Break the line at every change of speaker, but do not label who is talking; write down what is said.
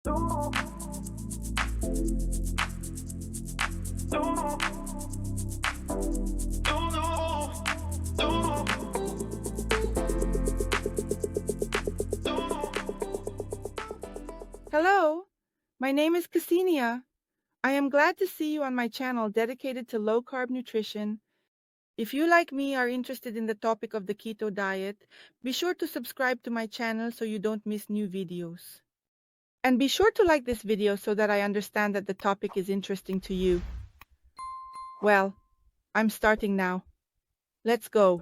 Hello, my name is Ksenia. I am glad to see you on my channel dedicated to low-carb nutrition. If you, like me, are interested in the topic of the keto diet, be sure to subscribe to my channel so you don't miss new videos. And be sure to like this video so that I understand that the topic is interesting to you. Well, I'm starting now. Let's go.